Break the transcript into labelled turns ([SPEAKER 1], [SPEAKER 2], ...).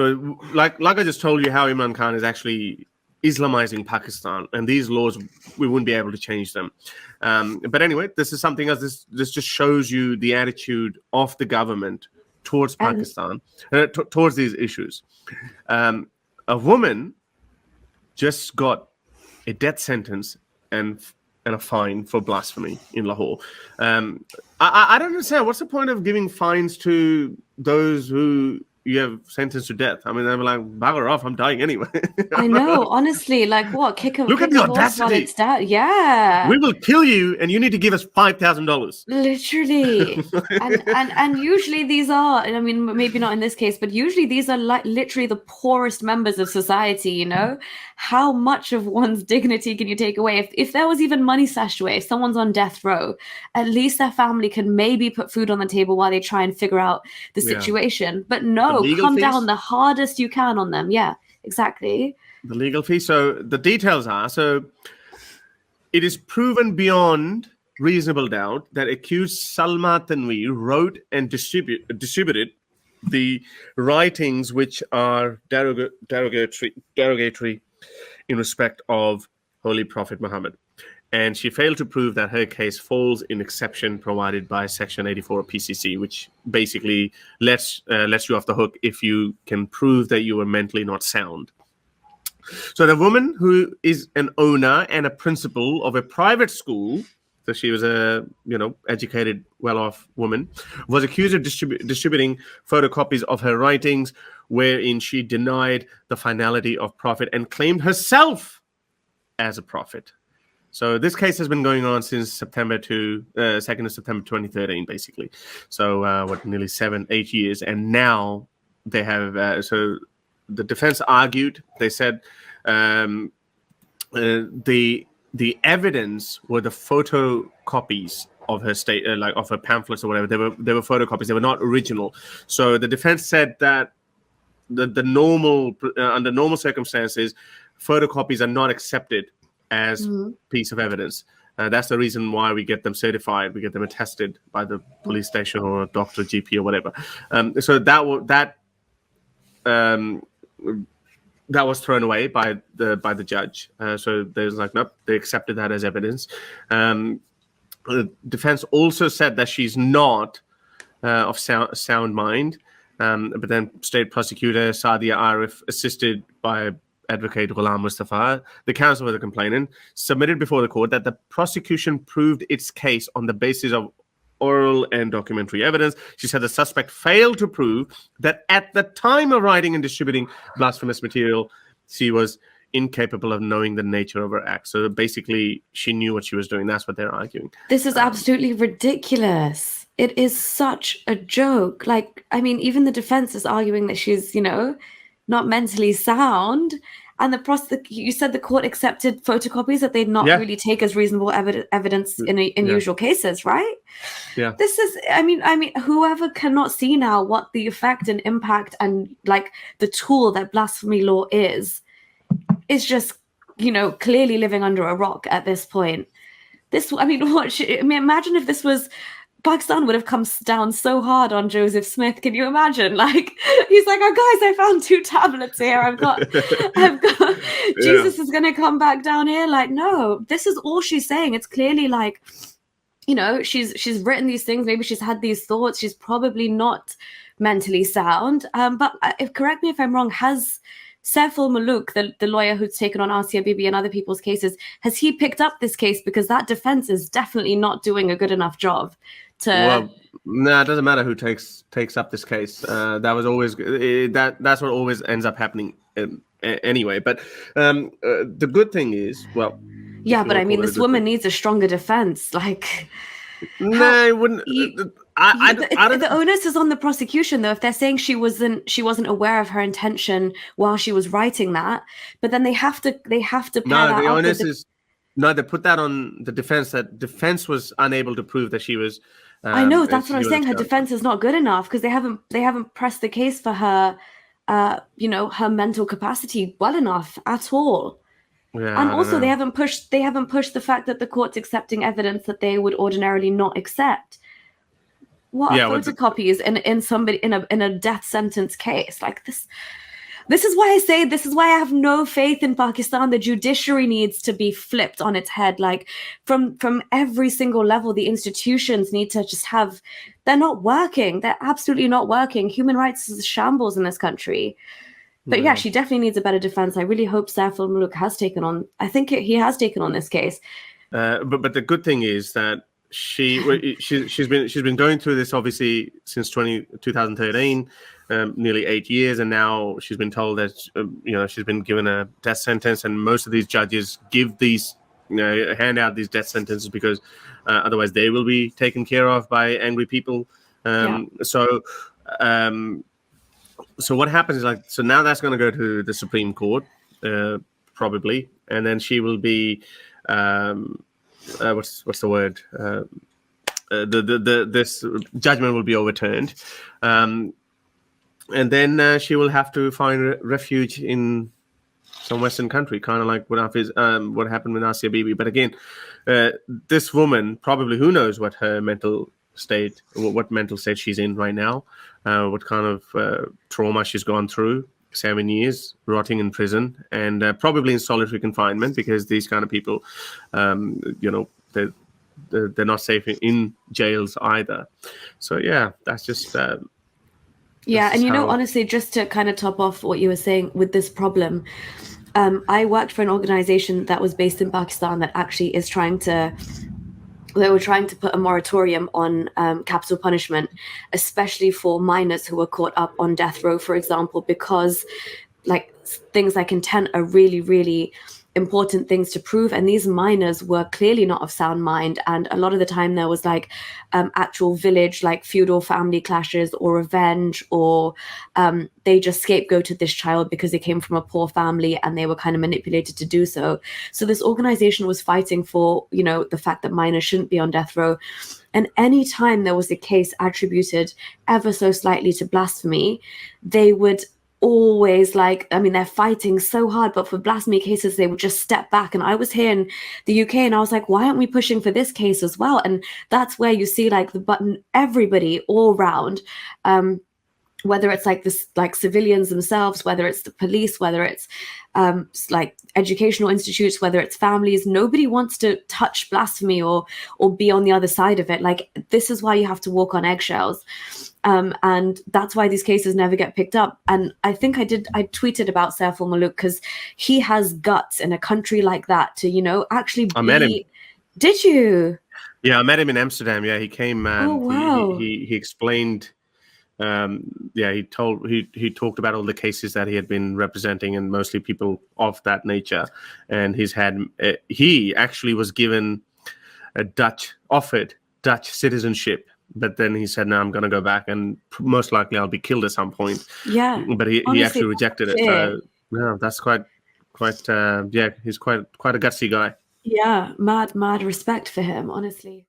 [SPEAKER 1] So like I just told you, how Imran Khan is actually Islamizing Pakistan, and these laws, we wouldn't be able to change them. But anyway, this is something else. This just shows you the attitude of the government towards Pakistan, towards these issues. A woman just got a death sentence and a fine for blasphemy in Lahore. I don't understand. What's the point of giving fines to those who you have sentenced to death? I mean, they're like, bugger off, I'm dying anyway.
[SPEAKER 2] I know, honestly, like what?
[SPEAKER 1] Look at the audacity.
[SPEAKER 2] Yeah.
[SPEAKER 1] We will kill you and you need to give us $5,000.
[SPEAKER 2] Literally. and usually these are, I mean, maybe not in this case, but usually these are like literally the poorest members of society, you know? How much of one's dignity can you take away? If there was even money stashed away, if someone's on death row, at least their family can maybe put food on the table while they try and figure out the situation. But no, come down the hardest you can on them. Yeah, exactly.
[SPEAKER 1] The legal fee. So the details are, it is proven beyond reasonable doubt that accused Salma Tanveer wrote and distributed the writings which are derogatory in respect of Holy Prophet Muhammad. And she failed to prove that her case falls in exception provided by Section 84 of PCC, which basically lets you off the hook if you can prove that you were mentally not sound. So the woman, who is an owner and a principal of a private school, so she was a educated, well-off woman, was accused of distributing photocopies of her writings, wherein she denied the finality of prophet and claimed herself as a prophet. So this case has been going on since 2nd of September 2013, basically. So nearly 7-8 years, and now they have. So the defense argued. They said the evidence were the photocopies of her of her pamphlets or whatever. They were photocopies. They were not original. So the defense said that the normal under normal circumstances, photocopies are not accepted as piece of evidence. That's the reason why we get them certified. We get them attested by the police station or a doctor, GP, or whatever. So that was thrown away by the judge. So there's like, nope, they accepted that as evidence. The defense also said that she's not of sound mind. But then State Prosecutor Sadia Arif, assisted by Advocate Ghulam Mustafa, the counsel for the complainant, submitted before the court that the prosecution proved its case on the basis of oral and documentary evidence. She said the suspect failed to prove that at the time of writing and distributing blasphemous material, she was incapable of knowing the nature of her act. So basically, she knew what she was doing. That's what they're arguing.
[SPEAKER 2] This is absolutely ridiculous. It is such a joke. Like, I mean, even the defense is arguing that she's, not mentally sound. And you said the court accepted photocopies that they'd not really take as reasonable evidence in usual cases, right?
[SPEAKER 1] Yeah.
[SPEAKER 2] This is, I mean, whoever cannot see now what the effect and impact and like the tool that blasphemy law is just, clearly living under a rock at this point. Imagine if this was Pakistan, would have come down so hard on Joseph Smith. Can you imagine? Like, he's like, oh guys, I found 2 tablets here. I've got Jesus is going to come back down here. Like, no, this is all she's saying. It's clearly like, she's written these things. Maybe she's had these thoughts. She's probably not mentally sound. But correct me if I'm wrong, has Saif al-Muluk, the lawyer who's taken on Asia Bibi and other people's cases, has he picked up this case? Because that defense is definitely not doing a good enough job.
[SPEAKER 1] Well, no, it doesn't matter who takes up this case. That was always that's what always ends up happening anyway. But the good thing is, well,
[SPEAKER 2] yeah, but I mean, this woman needs a stronger defense. Like,
[SPEAKER 1] no, I wouldn't.
[SPEAKER 2] The onus is on the prosecution, though. If they're saying she wasn't aware of her intention while she was writing that, but then they have to pair that
[SPEAKER 1] the
[SPEAKER 2] up
[SPEAKER 1] onus is they put that on the defense. That defense was unable to prove that she was.
[SPEAKER 2] I know, that's what I'm saying. Her defense is not good enough because they haven't pressed the case for her, her mental capacity well enough at all.
[SPEAKER 1] Yeah,
[SPEAKER 2] and also they haven't pushed the fact that the court's accepting evidence that they would ordinarily not accept. What are photocopies in somebody in a death sentence case like this? This is why I have no faith in Pakistan. The judiciary needs to be flipped on its head. Like from every single level, the institutions need to just have, they're not working. They're absolutely not working. Human rights is a shambles in this country. But yeah, she definitely needs a better defense. I really hope Saif al-Muluk has taken on, I think he has taken on this case.
[SPEAKER 1] But the good thing is that she's been going through this obviously since 2013, nearly 8 years, and now she's been told that she's been given a death sentence, and most of these judges give these hand out these death sentences because otherwise they will be taken care of by angry people. So what happens is so now that's going to go to the Supreme Court probably, and then she will be what's the word? This judgment will be overturned, and then she will have to find refuge in some Western country, kind of like what happened with Asia Bibi. But again, this woman probably, who knows what her mental state she's in right now, what kind of trauma she's gone through. 7 years rotting in prison, and probably in solitary confinement, because these kind of people, they're not safe in jails either. So yeah, that's just and
[SPEAKER 2] honestly, just to kind of top off what you were saying with this problem, I worked for an organization that was based in Pakistan that actually is they were trying to put a moratorium on capital punishment, especially for minors who were caught up on death row, for example, because things like intent are really, really important things to prove, and these minors were clearly not of sound mind, and a lot of the time there was actual village feudal family clashes or revenge, or they just scapegoated this child because they came from a poor family and they were kind of manipulated to do so. So this organization was fighting for the fact that minors shouldn't be on death row, and any time there was a case attributed ever so slightly to blasphemy, they would always they're fighting so hard, but for blasphemy cases they would just step back. And I was here in the UK and I was like, why aren't we pushing for this case as well? And that's where you see the button, everybody all round, whether it's civilians themselves, whether it's the police, whether it's educational institutes, whether it's families, nobody wants to touch blasphemy or be on the other side of it. This is why you have to walk on eggshells. And that's why these cases never get picked up. And I think I tweeted about Saif al-Muluk because he has guts in a country like that to, actually
[SPEAKER 1] I met him.
[SPEAKER 2] Did you?
[SPEAKER 1] Yeah, I met him in Amsterdam. Yeah, he came and
[SPEAKER 2] oh, wow.
[SPEAKER 1] he explained. He talked about all the cases that he had been representing, and mostly people of that nature. And he actually was given offered Dutch citizenship, but then he said, "No, I'm going to go back, and most likely I'll be killed at some point."
[SPEAKER 2] Yeah,
[SPEAKER 1] but he actually rejected it. So yeah, that's quite. He's quite a gutsy guy.
[SPEAKER 2] Yeah, mad respect for him, honestly.